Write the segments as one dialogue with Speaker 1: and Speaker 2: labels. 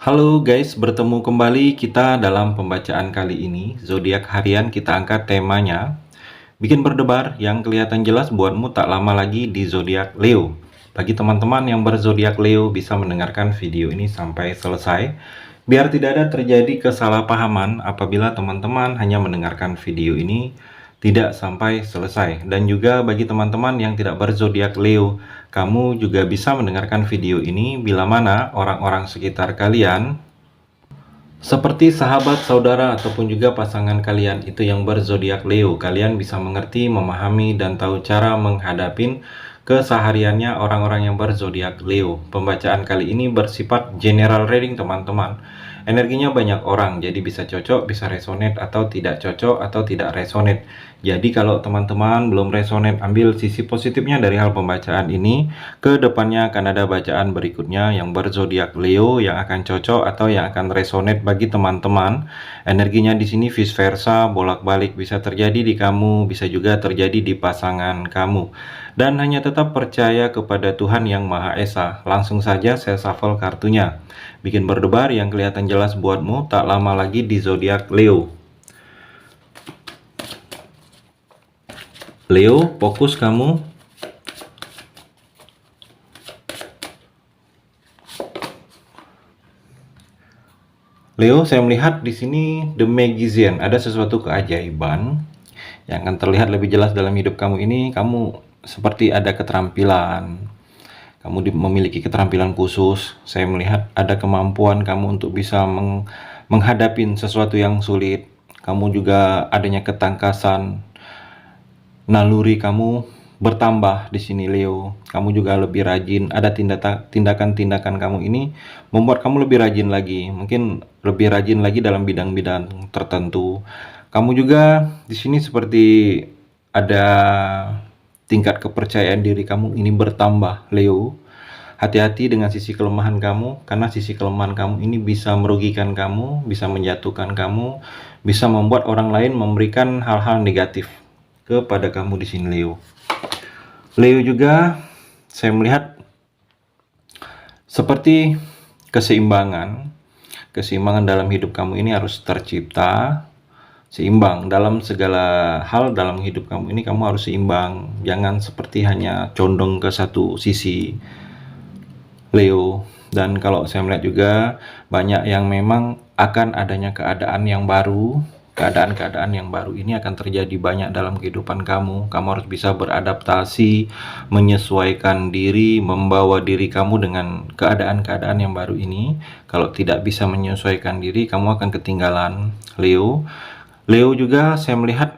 Speaker 1: Halo guys, bertemu kembali kita dalam pembacaan kali ini. Zodiak harian kita angkat temanya. Bikin berdebar yang kelihatan jelas buatmu tak lama lagi di zodiak Leo. Bagi teman-teman yang berzodiak Leo bisa mendengarkan video ini sampai selesai. Biar tidak ada terjadi kesalahpahaman apabila teman-teman hanya mendengarkan video ini tidak sampai selesai. Dan juga bagi teman-teman yang tidak berzodiak Leo, kamu juga bisa mendengarkan video ini bila mana orang-orang sekitar kalian seperti sahabat, saudara, ataupun juga pasangan kalian itu yang berzodiak Leo, kalian bisa mengerti, memahami, dan tahu cara menghadapi kesehariannya orang-orang yang berzodiak Leo. Pembacaan kali ini bersifat general reading teman-teman. Energinya banyak orang, jadi bisa cocok, bisa resonate, atau tidak cocok, atau tidak resonate. Jadi kalau teman-teman belum resonate, ambil sisi positifnya dari hal pembacaan ini. Ke depannya akan ada bacaan berikutnya yang berzodiak Leo yang akan cocok atau yang akan resonate bagi teman-teman. Energinya di sini vice versa, bolak-balik, bisa terjadi di kamu, bisa juga terjadi di pasangan kamu. Dan hanya tetap percaya kepada Tuhan Yang Maha Esa. Langsung saja saya shuffle kartunya. Bikin berdebar yang kelihatan jelas buatmu tak lama lagi di zodiak Leo. Leo, fokus kamu. Leo, saya melihat di sini The Magician, ada sesuatu keajaiban yang akan terlihat lebih jelas dalam hidup kamu ini. Kamu seperti ada keterampilan, kamu memiliki keterampilan khusus. Saya melihat ada kemampuan kamu untuk bisa menghadapi sesuatu yang sulit. Kamu juga adanya ketangkasan, naluri kamu bertambah di sini Leo. Kamu juga lebih rajin. Ada tindakan-tindakan kamu ini membuat kamu lebih rajin lagi. Mungkin lebih rajin lagi dalam bidang-bidang tertentu. Kamu juga di sini seperti ada tingkat kepercayaan diri kamu ini bertambah Leo. Hati-hati dengan sisi kelemahan kamu, karena sisi kelemahan kamu ini bisa merugikan kamu, bisa menjatuhkan kamu, bisa membuat orang lain memberikan hal-hal negatif kepada kamu di sini Leo. Leo juga saya melihat seperti keseimbangan dalam hidup kamu ini harus tercipta seimbang dalam segala hal dalam hidup kamu ini. Kamu harus seimbang, jangan seperti hanya condong ke satu sisi Leo. Dan kalau saya melihat juga banyak yang memang akan adanya keadaan yang baru. Keadaan-keadaan yang baru ini akan terjadi banyak dalam kehidupan kamu. Kamu harus bisa beradaptasi, menyesuaikan diri, membawa diri kamu dengan keadaan-keadaan yang baru ini. Kalau tidak bisa menyesuaikan diri, kamu akan ketinggalan Leo. Leo juga saya melihat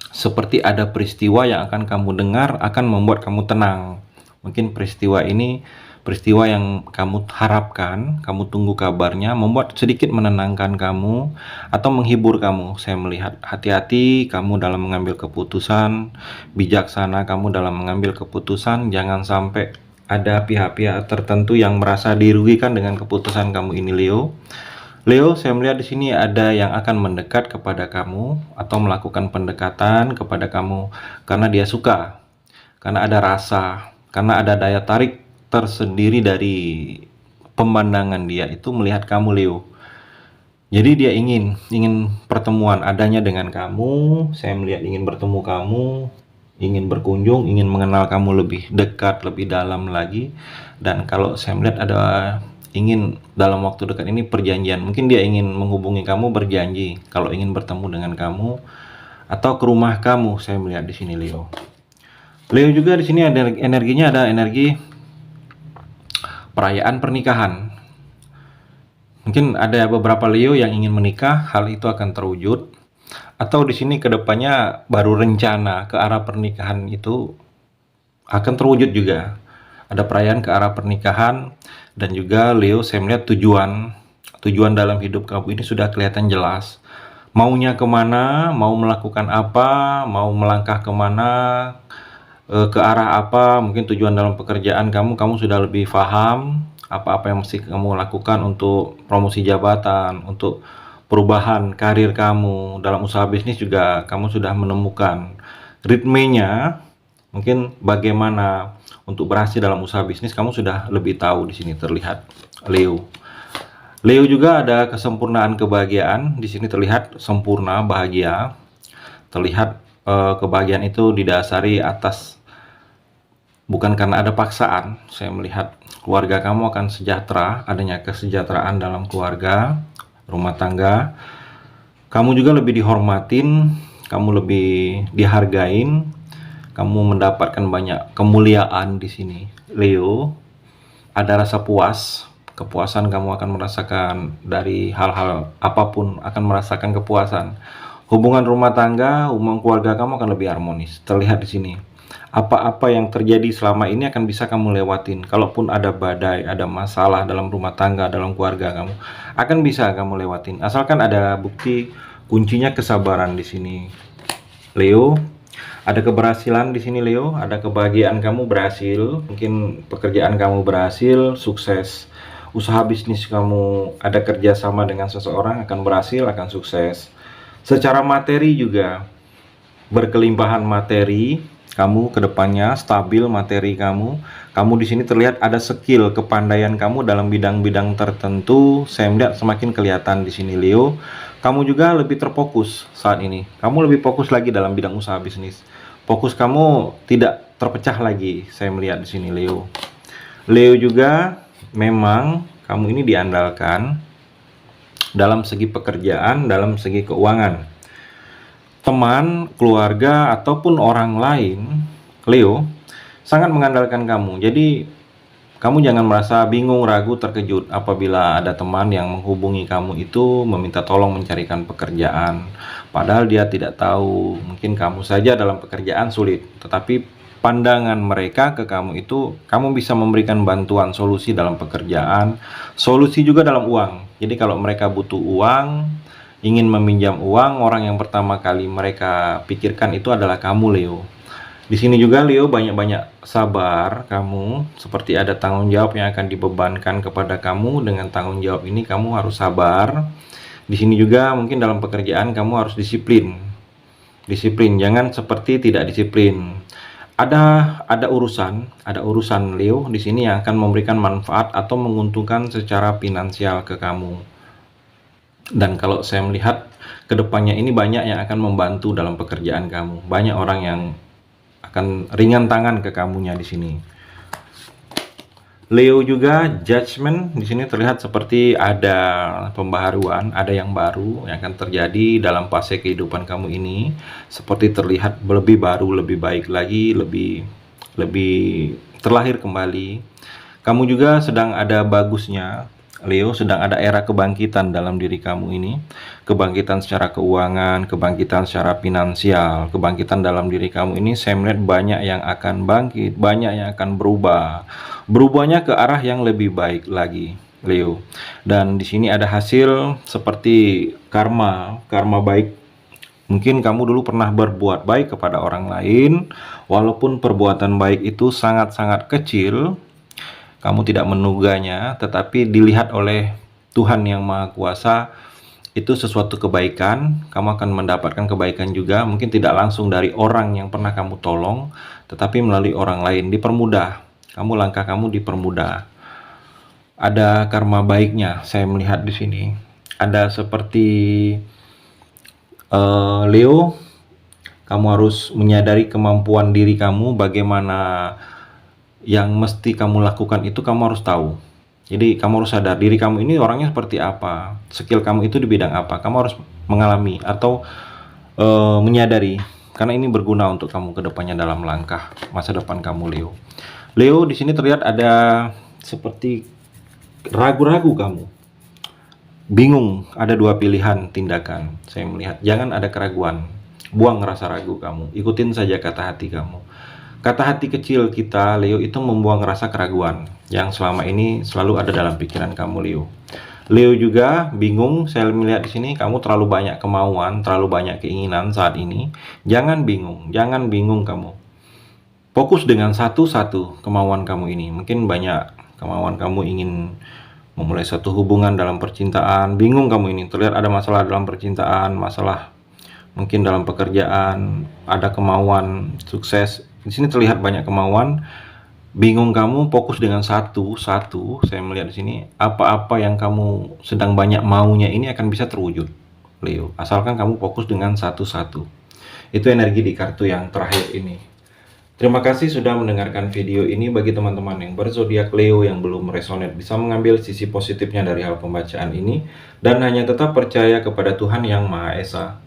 Speaker 1: seperti ada peristiwa yang akan kamu dengar akan membuat kamu tenang. Mungkin peristiwa ini peristiwa yang kamu harapkan, kamu tunggu kabarnya, membuat sedikit menenangkan kamu atau menghibur kamu. Saya melihat hati-hati kamu dalam mengambil keputusan, bijaksana kamu dalam mengambil keputusan. Jangan sampai ada pihak-pihak tertentu yang merasa dirugikan dengan keputusan kamu ini Leo. Leo, saya melihat di sini ada yang akan mendekat kepada kamu atau melakukan pendekatan kepada kamu karena dia suka, karena ada rasa, karena ada daya tarik tersendiri dari pemandangan dia itu melihat kamu Leo. Jadi dia ingin pertemuan adanya dengan kamu. Saya melihat ingin bertemu kamu, ingin berkunjung, ingin mengenal kamu lebih dekat, lebih dalam lagi. Dan kalau saya melihat ada ingin dalam waktu dekat ini perjanjian. Mungkin dia ingin menghubungi kamu, berjanji kalau ingin bertemu dengan kamu atau ke rumah kamu. Saya melihat di sini Leo. Leo juga di sini ada energinya, ada energi perayaan pernikahan. Mungkin ada beberapa Leo yang ingin menikah, hal itu akan terwujud. Atau di sini kedepannya baru rencana ke arah pernikahan itu akan terwujud juga. Ada perayaan ke arah pernikahan. Dan juga Leo, saya melihat tujuan dalam hidup kamu ini sudah kelihatan jelas. Maunya kemana, mau melakukan apa, mau melangkah kemana, ke arah apa. Mungkin tujuan dalam pekerjaan kamu sudah lebih paham apa-apa yang mesti kamu lakukan untuk promosi jabatan, untuk perubahan karir kamu. Dalam usaha bisnis juga kamu sudah menemukan ritmenya. Mungkin bagaimana untuk berhasil dalam usaha bisnis kamu sudah lebih tahu di sini terlihat Leo. Leo juga ada kesempurnaan kebahagiaan. Di sini terlihat sempurna, bahagia. Terlihat kebahagiaan itu didasari atas bukan karena ada paksaan. Saya melihat keluarga kamu akan sejahtera, adanya kesejahteraan dalam keluarga, rumah tangga. Kamu juga lebih dihormatin, kamu lebih dihargain, kamu mendapatkan banyak kemuliaan di sini. Leo, ada rasa puas, kepuasan kamu akan merasakan dari hal-hal apapun, akan merasakan kepuasan. Hubungan rumah tangga, hubungan keluarga kamu akan lebih harmonis. Terlihat di sini. Apa-apa yang terjadi selama ini akan bisa kamu lewatin. Kalaupun ada badai, ada masalah dalam rumah tangga, dalam keluarga kamu, akan bisa kamu lewatin. Asalkan ada bukti, kuncinya kesabaran di sini. Leo, ada keberhasilan di sini Leo, ada kebahagiaan kamu berhasil, mungkin pekerjaan kamu berhasil, sukses. Usaha bisnis kamu ada kerjasama dengan seseorang akan berhasil, akan sukses. Secara materi juga berkelimpahan materi, kamu kedepannya stabil materi kamu. Kamu di sini terlihat ada skill, kepandaian kamu dalam bidang-bidang tertentu. Saya melihat semakin kelihatan di sini Leo. Kamu juga lebih terfokus saat ini. Kamu lebih fokus lagi dalam bidang usaha bisnis. Fokus kamu tidak terpecah lagi. Saya melihat di sini Leo. Leo juga memang kamu ini diandalkan dalam segi pekerjaan, dalam segi keuangan. Teman, keluarga, ataupun orang lain, Leo, sangat mengandalkan kamu. Jadi, kamu jangan merasa bingung, ragu, terkejut apabila ada teman yang menghubungi kamu itu meminta tolong mencarikan pekerjaan. Padahal dia tidak tahu, mungkin kamu saja dalam pekerjaan sulit. Tetapi pandangan mereka ke kamu itu, kamu bisa memberikan bantuan, solusi dalam pekerjaan, solusi juga dalam uang. Jadi kalau mereka butuh uang, ingin meminjam uang, orang yang pertama kali mereka pikirkan itu adalah kamu Leo. Di sini juga Leo banyak-banyak sabar kamu, seperti ada tanggung jawab yang akan dibebankan kepada kamu. Dengan tanggung jawab ini kamu harus sabar. Di sini juga mungkin dalam pekerjaan kamu harus disiplin. Disiplin, jangan seperti tidak disiplin. Ada urusan Leo di sini yang akan memberikan manfaat atau menguntungkan secara finansial ke kamu. Dan kalau saya melihat kedepannya ini banyak yang akan membantu dalam pekerjaan kamu. Banyak orang yang akan ringan tangan ke kamunya di sini. Leo juga judgment di sini terlihat seperti ada pembaharuan, ada yang baru yang akan terjadi dalam fase kehidupan kamu ini. Seperti terlihat lebih baru, lebih baik lagi, lebih terlahir kembali. Kamu juga sedang ada bagusnya. Leo, sedang ada era kebangkitan dalam diri kamu ini. Kebangkitan secara keuangan, kebangkitan secara finansial, kebangkitan dalam diri kamu ini. Saya melihat banyak yang akan bangkit, banyak yang akan berubah. Berubahnya ke arah yang lebih baik lagi, Leo. Dan di sini ada hasil seperti karma baik. Mungkin kamu dulu pernah berbuat baik kepada orang lain, walaupun perbuatan baik itu sangat-sangat kecil, kamu tidak menuganya, tetapi dilihat oleh Tuhan yang Maha Kuasa itu sesuatu kebaikan. Kamu akan mendapatkan kebaikan juga, mungkin tidak langsung dari orang yang pernah kamu tolong, tetapi melalui orang lain. Dipermudah, langkah kamu dipermudah. Ada karma baiknya, saya melihat di sini. Ada seperti Leo, kamu harus menyadari kemampuan diri kamu, bagaimana yang mesti kamu lakukan itu kamu harus tahu. Jadi kamu harus sadar diri kamu ini orangnya seperti apa, skill kamu itu di bidang apa. Kamu harus mengalami atau menyadari, karena ini berguna untuk kamu kedepannya dalam langkah masa depan kamu Leo. Leo, di sini terlihat ada seperti ragu-ragu kamu, bingung. Ada dua pilihan tindakan. Saya melihat jangan ada keraguan, buang rasa ragu kamu, ikutin saja kata hati kamu. Kata hati kecil kita, Leo, itu membuang rasa keraguan yang selama ini selalu ada dalam pikiran kamu, Leo. Leo juga bingung, saya melihat di sini kamu terlalu banyak kemauan, terlalu banyak keinginan saat ini. Jangan bingung kamu. Fokus dengan satu-satu kemauan kamu ini. Mungkin banyak kemauan kamu ingin memulai satu hubungan dalam percintaan. Bingung kamu ini, terlihat ada masalah dalam percintaan, masalah mungkin dalam pekerjaan, ada kemauan sukses. Di sini terlihat banyak kemauan. Bingung kamu fokus dengan satu, saya melihat di sini, apa-apa yang kamu sedang banyak maunya ini akan bisa terwujud, Leo. Asalkan kamu fokus dengan satu-satu. Itu energi di kartu yang terakhir ini. Terima kasih sudah mendengarkan video ini. Bagi teman-teman yang berzodiak Leo yang belum resonate, bisa mengambil sisi positifnya dari hal pembacaan ini dan hanya tetap percaya kepada Tuhan Yang Maha Esa.